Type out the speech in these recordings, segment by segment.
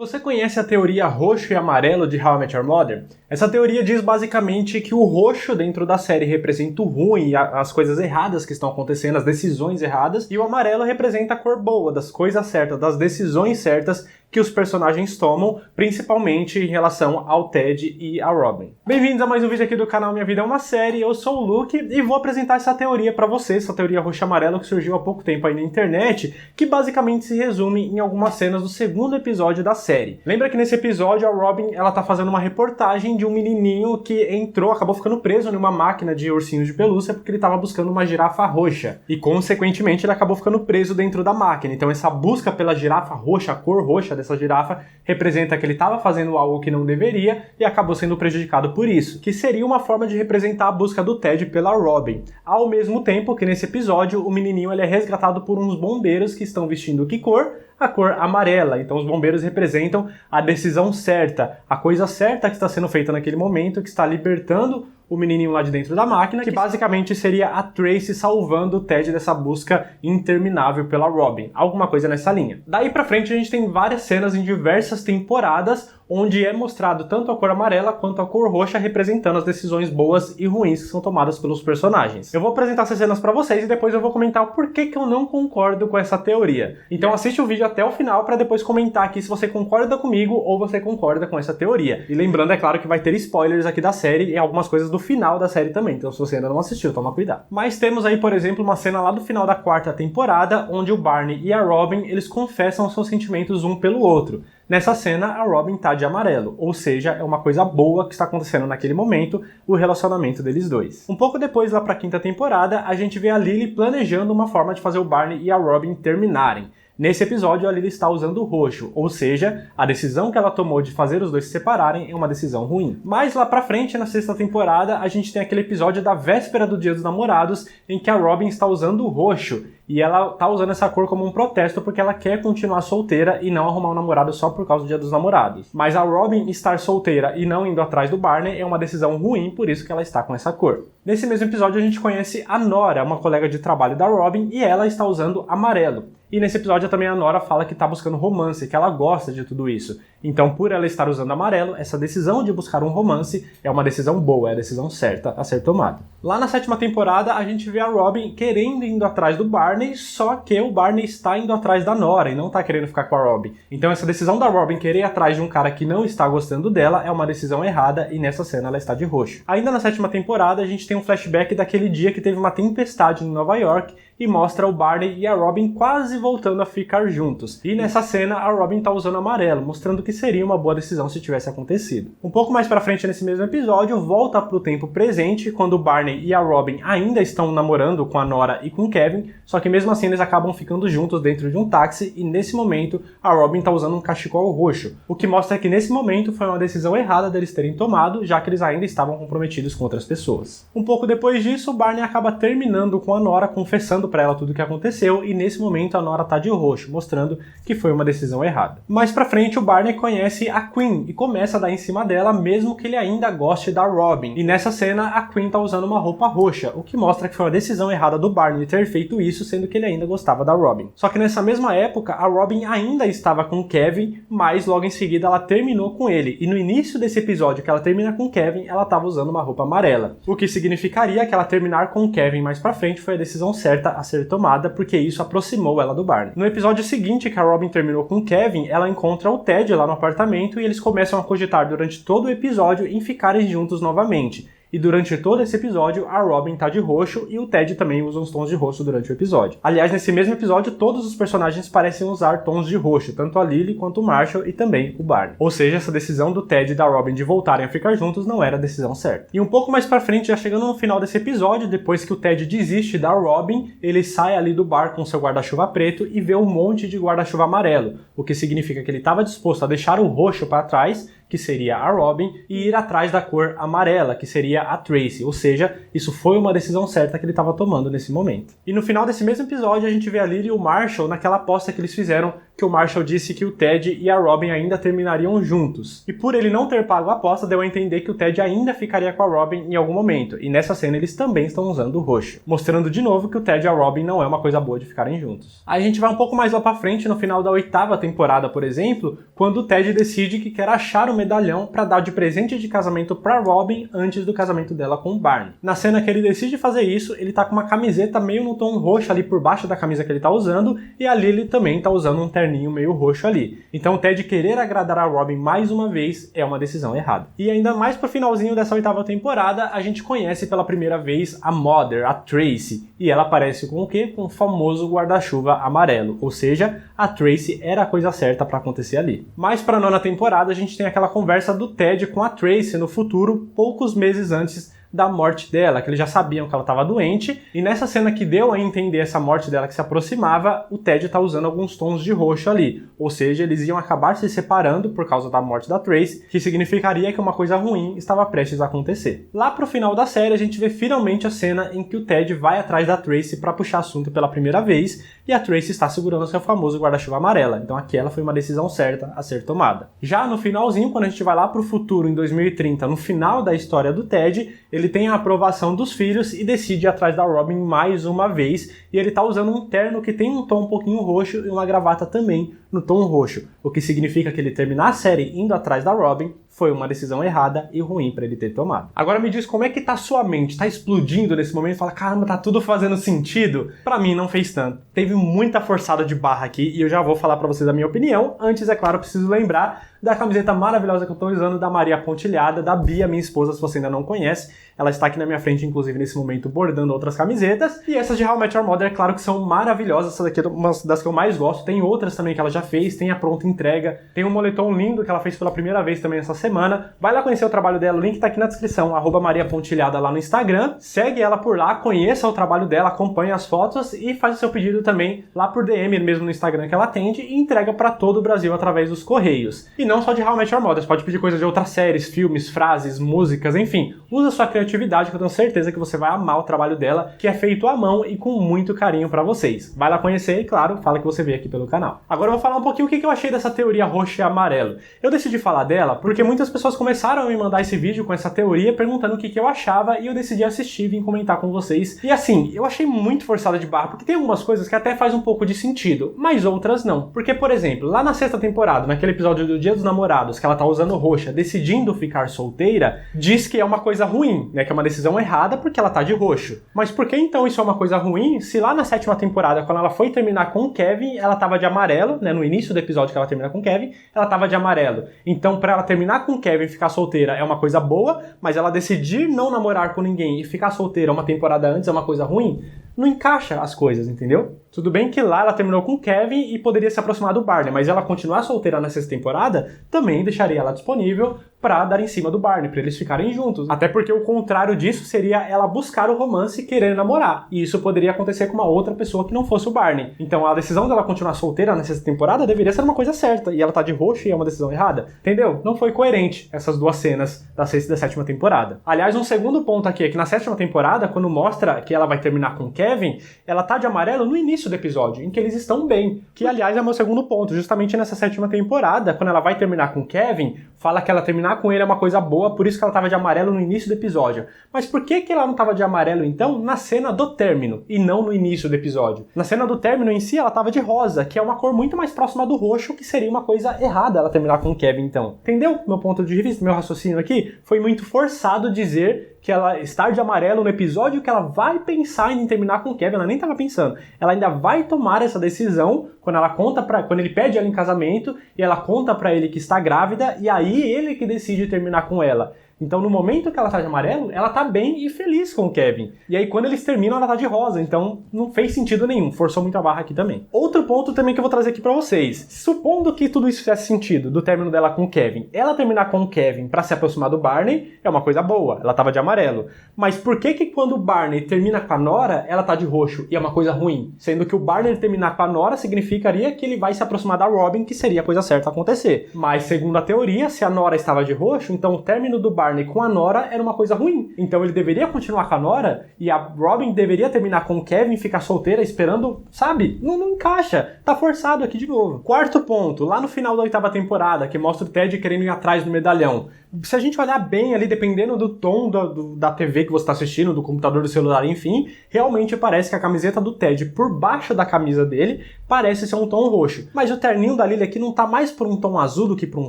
Você conhece a teoria roxo e amarelo de How I Met Your Mother? Essa teoria diz basicamente que o roxo dentro da série representa o ruim, as coisas erradas que estão acontecendo, as decisões erradas, e o amarelo representa a cor boa, das coisas certas, das decisões certas que os personagens tomam, principalmente em relação ao Ted e a Robin. Bem-vindos a mais um vídeo aqui do canal Minha Vida é uma Série, eu sou o Luke e vou apresentar essa teoria pra vocês, essa teoria roxo-amarelo que surgiu há pouco tempo aí na internet, que basicamente se resume em algumas cenas do segundo episódio da série. Lembra que nesse episódio a Robin, ela tá fazendo uma reportagem de um menininho que acabou ficando preso numa máquina de ursinhos de pelúcia porque ele tava buscando uma girafa roxa. E consequentemente ele acabou ficando preso dentro da máquina. Então essa busca pela girafa roxa, a cor roxa dessa girafa, representa que ele estava fazendo algo que não deveria e acabou sendo prejudicado por isso, que seria uma forma de representar a busca do Ted pela Robin. Ao mesmo tempo que nesse episódio o menininho ele é resgatado por uns bombeiros que estão vestindo que cor? A cor amarela. Então os bombeiros representam a decisão certa, a coisa certa que está sendo feita naquele momento, que está libertando o menininho lá de dentro da máquina, que basicamente seria a Tracy salvando o Ted dessa busca interminável pela Robin. Alguma coisa nessa linha. Daí pra frente a gente tem várias cenas em diversas temporadas onde é mostrado tanto a cor amarela quanto a cor roxa representando as decisões boas e ruins que são tomadas pelos personagens. Eu vou apresentar essas cenas pra vocês e depois eu vou comentar o porquê que eu não concordo com essa teoria. Então assiste o vídeo até o final pra depois comentar aqui se você concorda comigo ou você concorda com essa teoria. E lembrando, é claro, que vai ter spoilers aqui da série e algumas coisas do final da série também, então se você ainda não assistiu, toma cuidado. Mas temos aí, por exemplo, uma cena lá do final da quarta temporada, onde o Barney e a Robin, eles confessam seus sentimentos um pelo outro. Nessa cena, a Robin tá de amarelo, ou seja, é uma coisa boa que está acontecendo naquele momento, o relacionamento deles dois. Um pouco depois, lá pra quinta temporada, a gente vê a Lily planejando uma forma de fazer o Barney e a Robin terminarem. Nesse episódio, a Lily está usando o roxo, ou seja, a decisão que ela tomou de fazer os dois se separarem é uma decisão ruim. Mas lá pra frente, na sexta temporada, a gente tem aquele episódio da véspera do Dia dos Namorados, em que a Robin está usando o roxo, e ela tá usando essa cor como um protesto porque ela quer continuar solteira e não arrumar um namorado só por causa do Dia dos Namorados. Mas a Robin estar solteira e não indo atrás do Barney é uma decisão ruim, por isso que ela está com essa cor. Nesse mesmo episódio, a gente conhece a Nora, uma colega de trabalho da Robin, e ela está usando amarelo. E nesse episódio também a Nora fala que tá buscando romance, que ela gosta de tudo isso. Então, por ela estar usando amarelo, essa decisão de buscar um romance é uma decisão boa, é a decisão certa a ser tomada. Lá na sétima temporada, a gente vê a Robin querendo indo atrás do Barney, só que o Barney está indo atrás da Nora e não tá querendo ficar com a Robin. Então essa decisão da Robin querer ir atrás de um cara que não está gostando dela é uma decisão errada e nessa cena ela está de roxo. Ainda na sétima temporada, a gente tem um flashback daquele dia que teve uma tempestade em Nova York e mostra o Barney e a Robin quase voltando a ficar juntos. E nessa cena, a Robin tá usando amarelo, mostrando que seria uma boa decisão se tivesse acontecido. Um pouco mais pra frente nesse mesmo episódio, volta pro tempo presente, quando o Barney e a Robin ainda estão namorando com a Nora e com o Kevin, só que mesmo assim eles acabam ficando juntos dentro de um táxi e nesse momento a Robin tá usando um cachecol roxo, o que mostra que nesse momento foi uma decisão errada deles terem tomado, já que eles ainda estavam comprometidos com outras pessoas. Um pouco depois disso, o Barney acaba terminando com a Nora, confessando pra ela tudo o que aconteceu, e nesse momento a Nora tá de roxo, mostrando que foi uma decisão errada. Mais pra frente, o Barney conhece a Quinn e começa a dar em cima dela, mesmo que ele ainda goste da Robin. E nessa cena, a Quinn tá usando uma roupa roxa, o que mostra que foi uma decisão errada do Barney ter feito isso, sendo que ele ainda gostava da Robin. Só que nessa mesma época, a Robin ainda estava com o Kevin, mas logo em seguida ela terminou com ele. E no início desse episódio que ela termina com o Kevin, ela estava usando uma roupa amarela. O que significaria que ela terminar com o Kevin mais pra frente foi a decisão certa a ser tomada, porque isso aproximou ela do Barney. No episódio seguinte, que a Robin terminou com o Kevin, ela encontra o Ted lá no apartamento e eles começam a cogitar durante todo o episódio em ficarem juntos novamente. E durante todo esse episódio, a Robin tá de roxo e o Ted também usa uns tons de roxo durante o episódio. Aliás, nesse mesmo episódio, todos os personagens parecem usar tons de roxo, tanto a Lily quanto o Marshall e também o Barney. Ou seja, essa decisão do Ted e da Robin de voltarem a ficar juntos não era a decisão certa. E um pouco mais pra frente, já chegando no final desse episódio, depois que o Ted desiste da Robin, ele sai ali do bar com seu guarda-chuva preto e vê um monte de guarda-chuva amarelo, o que significa que ele estava disposto a deixar o roxo para trás, que seria a Robin, e ir atrás da cor amarela, que seria a Tracy, ou seja, isso foi uma decisão certa que ele estava tomando nesse momento. E no final desse mesmo episódio a gente vê a Lily e o Marshall naquela aposta que eles fizeram que o Marshall disse que o Ted e a Robin ainda terminariam juntos. E por ele não ter pago a aposta, deu a entender que o Ted ainda ficaria com a Robin em algum momento. E nessa cena eles também estão usando o roxo, mostrando de novo que o Ted e a Robin não é uma coisa boa de ficarem juntos. Aí a gente vai um pouco mais lá pra frente, no final da 8ª temporada, por exemplo, quando o Ted decide que quer achar o medalhão pra dar de presente de casamento pra Robin antes do casamento dela com o Barney. Na cena que ele decide fazer isso, ele tá com uma camiseta meio no tom roxo ali por baixo da camisa que ele tá usando, e a Lily também tá usando um terninho meio roxo ali. Então o Ted querer agradar a Robin mais uma vez é uma decisão errada. E ainda mais pro finalzinho dessa 8ª temporada, a gente conhece pela primeira vez a Mother, a Tracy, e ela aparece com o quê? Com o famoso guarda-chuva amarelo, ou seja, a Tracy era a coisa certa pra acontecer ali. Mas pra 9ª temporada a gente tem aquela conversa do Ted com a Tracy no futuro, poucos meses antes da morte dela, que eles já sabiam que ela estava doente, e nessa cena que deu a entender essa morte dela que se aproximava, o Ted tá usando alguns tons de roxo ali, ou seja, eles iam acabar se separando por causa da morte da Tracy, que significaria que uma coisa ruim estava prestes a acontecer. Lá pro final da série a gente vê finalmente a cena em que o Ted vai atrás da Tracy para puxar assunto pela primeira vez, e a Tracy está segurando seu famoso guarda-chuva amarela, então aquela foi uma decisão certa a ser tomada. Já no finalzinho, quando a gente vai lá pro futuro, em 2030, no final da história do Ted, ele tem a aprovação dos filhos e decide ir atrás da Robin mais uma vez, e ele tá usando um terno que tem um tom um pouquinho roxo e uma gravata também no tom roxo, o que significa que ele terminar a série indo atrás da Robin foi uma decisão errada e ruim pra ele ter tomado. Agora me diz como é que tá sua mente, tá explodindo nesse momento e fala, caramba, tá tudo fazendo sentido? Pra mim não fez tanto. Teve muita forçada de barra aqui e eu já vou falar pra vocês a minha opinião. Antes, é claro, eu preciso lembrar da camiseta maravilhosa que eu tô usando da Maria Pontilhada, da Bia, minha esposa, se você ainda não conhece. Ela está aqui na minha frente, inclusive, nesse momento, bordando outras camisetas. E essas de How I Met Your Mother, é claro que são maravilhosas. Essa daqui é uma das que eu mais gosto. Tem outras também que ela já fez, tem a pronta entrega. Tem um moletom lindo que ela fez pela primeira vez também essa semana. Vai lá conhecer o trabalho dela, o link tá aqui na descrição, @Maria Pontilhada lá no Instagram. Segue ela por lá, conheça o trabalho dela, acompanhe as fotos e faz o seu pedido também lá por DM mesmo no Instagram que ela atende e entrega pra todo o Brasil através dos correios. E não só de How I Met Your Mother, você pode pedir coisas de outras séries, filmes, frases, músicas, enfim. Usa sua criatividade que eu tenho certeza que você vai amar o trabalho dela, que é feito à mão e com muito carinho pra vocês. Vai lá conhecer e, claro, fala que você veio aqui pelo canal. Agora eu vou falar um pouquinho o que eu achei dessa teoria roxo e amarelo. Eu decidi falar dela porque muitas pessoas começaram a me mandar esse vídeo com essa teoria perguntando o que eu achava e eu decidi assistir e vim comentar com vocês. E assim, eu achei muito forçada de barra, porque tem algumas coisas que até faz um pouco de sentido, mas outras não. Porque, por exemplo, lá na 6ª temporada, naquele episódio do Dia dos Namorados, que ela tá usando roxa, decidindo ficar solteira, diz que é uma coisa ruim, né? Que é uma decisão errada porque ela tá de roxo. Mas por que então isso é uma coisa ruim se lá na 7ª temporada, quando ela foi terminar com o Kevin, ela tava de amarelo, né? No início do episódio que ela termina com o Kevin, ela tava de amarelo. Então, pra ela terminar com o Kevin e ficar solteira é uma coisa boa, mas ela decidir não namorar com ninguém e ficar solteira uma temporada antes é uma coisa ruim? Não encaixa as coisas, entendeu? Tudo bem que lá ela terminou com o Kevin e poderia se aproximar do Barney, mas ela continuar solteira na 6ª temporada também deixaria ela disponível pra dar em cima do Barney, pra eles ficarem juntos. Até porque o contrário disso seria ela buscar o romance e querer namorar. E isso poderia acontecer com uma outra pessoa que não fosse o Barney. Então a decisão dela continuar solteira na 6ª temporada deveria ser uma coisa certa. E ela tá de roxo e é uma decisão errada. Entendeu? Não foi coerente essas duas cenas da 6ª e da 7ª temporada. Aliás, um segundo ponto aqui é que na 7ª temporada, quando mostra que ela vai terminar com o Kevin, ela tá de amarelo no início do episódio, em que eles estão bem. Que, aliás, é meu segundo ponto. Justamente nessa 7ª temporada, quando ela vai terminar com o Kevin, fala que ela terminar com ele é uma coisa boa, por isso que ela tava de amarelo no início do episódio. Mas por que ela não tava de amarelo, então, na cena do término, e não no início do episódio? Na cena do término em si, ela tava de rosa, que é uma cor muito mais próxima do roxo, que seria uma coisa errada ela terminar com o Kevin, então. Entendeu? Meu ponto de vista, meu raciocínio aqui, foi muito forçado dizer que ela estar de amarelo no episódio que ela vai pensar em terminar com o Kevin, ela nem tava pensando. Ela ainda vai tomar essa decisão quando ele pede ela em casamento e ela conta pra ele que está grávida e aí ele que decide terminar com ela. Então, no momento que ela tá de amarelo, ela tá bem e feliz com o Kevin. E aí, quando eles terminam, ela tá de rosa. Então, não fez sentido nenhum. Forçou muito a barra aqui também. Outro ponto também que eu vou trazer aqui pra vocês. Supondo que tudo isso fizesse sentido, do término dela com o Kevin. Ela terminar com o Kevin pra se aproximar do Barney é uma coisa boa. Ela tava de amarelo. Mas por que quando o Barney termina com a Nora, ela tá de roxo e é uma coisa ruim? Sendo que o Barney terminar com a Nora significa significaria que ele vai se aproximar da Robin, que seria a coisa certa a acontecer. Mas, segundo a teoria, se a Nora estava de roxo, então o término do Barney com a Nora era uma coisa ruim. Então ele deveria continuar com a Nora e a Robin deveria terminar com o Kevin, ficar solteira esperando, sabe? Não encaixa. Tá forçado aqui de novo. Quarto ponto, lá no final da 8ª temporada, que mostra o Ted querendo ir atrás do medalhão. Se a gente olhar bem ali, dependendo do tom da TV que você está assistindo, do computador, do celular, enfim, realmente parece que a camiseta do Ted por baixo da camisa dele parece ser um tom roxo. Mas o terninho da Lily aqui não tá mais por um tom azul do que por um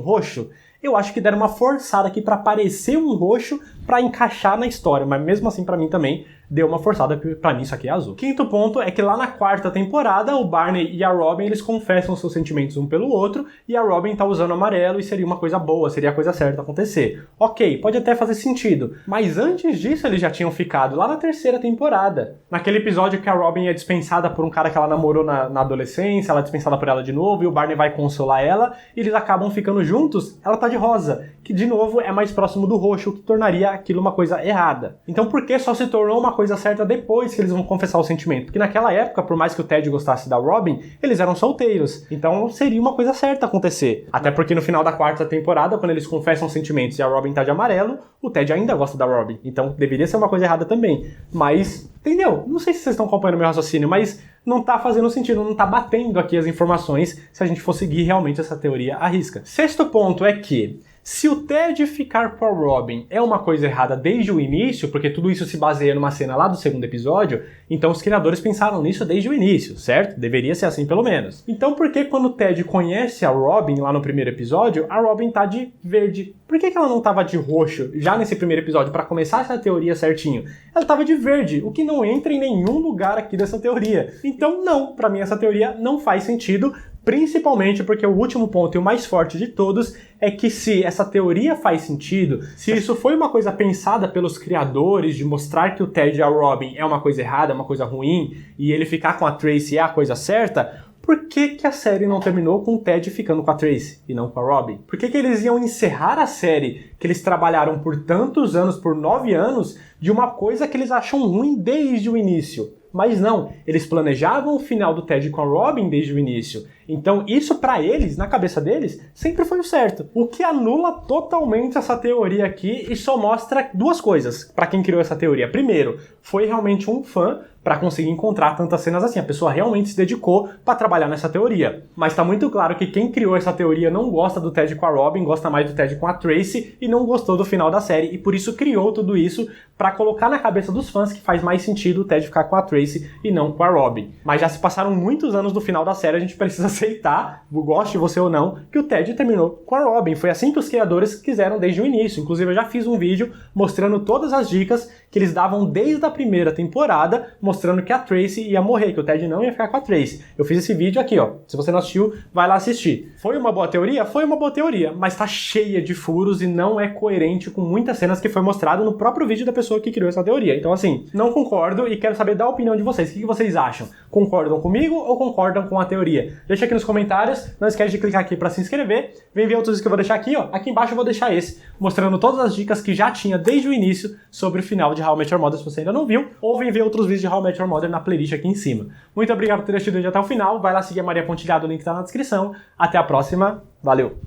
roxo? Eu acho que deram uma forçada aqui pra parecer um roxo pra encaixar na história, mas mesmo assim pra mim também deu uma forçada, porque pra mim isso aqui é azul. Quinto ponto é que lá na 4ª temporada, o Barney e a Robin, eles confessam seus sentimentos um pelo outro, e a Robin tá usando amarelo e seria uma coisa boa, seria a coisa certa a acontecer. Ok, pode até fazer sentido, mas antes disso eles já tinham ficado lá na 3ª temporada. Naquele episódio que a Robin é dispensada por um cara que ela namorou na adolescência, ela é dispensada por ela de novo, e o Barney vai consolar ela, e eles acabam ficando juntos, ela tá de rosa, que de novo é mais próximo do roxo, o que tornaria aquilo uma coisa errada. Então por que só se tornou uma coisa certa depois que eles vão confessar o sentimento? Porque naquela época, por mais que o Ted gostasse da Robin, eles eram solteiros. Então seria uma coisa certa acontecer. Até porque no final da 4ª temporada, quando eles confessam sentimentos e a Robin tá de amarelo, o Ted ainda gosta da Robin. Então deveria ser uma coisa errada também. Mas, entendeu? Não sei se vocês estão acompanhando meu raciocínio, mas não tá fazendo sentido, não tá batendo aqui as informações se a gente for seguir realmente essa teoria à risca. Sexto ponto é que se o Ted ficar com a Robin é uma coisa errada desde o início, porque tudo isso se baseia numa cena lá do 2º episódio, então os criadores pensaram nisso desde o início, certo? Deveria ser assim pelo menos. Então por que quando o Ted conhece a Robin lá no primeiro episódio, a Robin tá de verde? Por que ela não tava de roxo já nesse primeiro episódio para começar essa teoria certinho? Ela tava de verde, o que não entra em nenhum lugar aqui dessa teoria. Então não, pra mim essa teoria não faz sentido, principalmente porque o último ponto e o mais forte de todos é que se essa teoria faz sentido, se isso foi uma coisa pensada pelos criadores de mostrar que o Ted e a Robin é uma coisa errada, é uma coisa ruim, e ele ficar com a Tracy é a coisa certa, por que a série não terminou com o Ted ficando com a Tracy e não com a Robin? Por que eles iam encerrar a série que eles trabalharam por tantos anos, por 9 anos, de uma coisa que eles acham ruim desde o início? Mas não, eles planejavam o final do Ted com a Robin desde o início. Então isso pra eles, na cabeça deles, sempre foi o certo. O que anula totalmente essa teoria aqui e só mostra duas coisas pra quem criou essa teoria. Primeiro, foi realmente um fã pra conseguir encontrar tantas cenas assim. A pessoa realmente se dedicou pra trabalhar nessa teoria. Mas tá muito claro que quem criou essa teoria não gosta do Ted com a Robin, gosta mais do Ted com a Tracy e não gostou do final da série. E por isso criou tudo isso pra colocar na cabeça dos fãs que faz mais sentido o Ted ficar com a Tracy e não com a Robin. Mas já se passaram muitos anos do final da série, a gente precisa aceitar, goste você ou não, que o Ted terminou com a Robin. Foi assim que os criadores quiseram desde o início. Inclusive eu já fiz um vídeo mostrando todas as dicas que eles davam desde a primeira temporada, mostrando que a Tracy ia morrer, que o Ted não ia ficar com a Tracy. Eu fiz esse vídeo aqui, ó. Se você não assistiu, vai lá assistir. Foi uma boa teoria? Foi uma boa teoria, mas tá cheia de furos e não é coerente com muitas cenas que foi mostrado no próprio vídeo da pessoa que criou essa teoria. Então assim, não concordo e quero saber da opinião de vocês. O que vocês acham? Concordam comigo ou concordam com a teoria? Deixa aqui nos comentários. Não esquece de clicar aqui para se inscrever. Vem ver outros que eu vou deixar aqui, ó. Aqui embaixo eu vou deixar esse, mostrando todas as dicas que já tinha desde o início sobre o final de How I Met Your Mother, se você ainda não viu. Ou vem ver outros vídeos de How I Met Your Mother na playlist aqui em cima. Muito obrigado por ter assistido até o final. Vai lá seguir a Maria Pontilhado, o link tá na descrição. Até a próxima. Valeu!